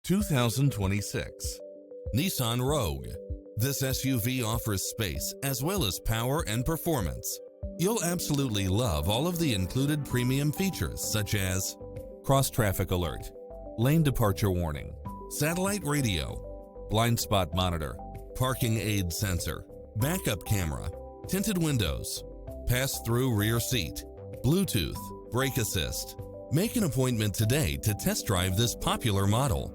2026 Nissan Rogue. This SUV offers space as well as power and performance. You'll absolutely love all of the included premium features such as cross-traffic alert, lane departure warning, satellite radio, blind spot monitor, parking aid sensor, backup camera, tinted windows, pass-through rear seat, Bluetooth, brake assist. Make an appointment today to test drive this popular model.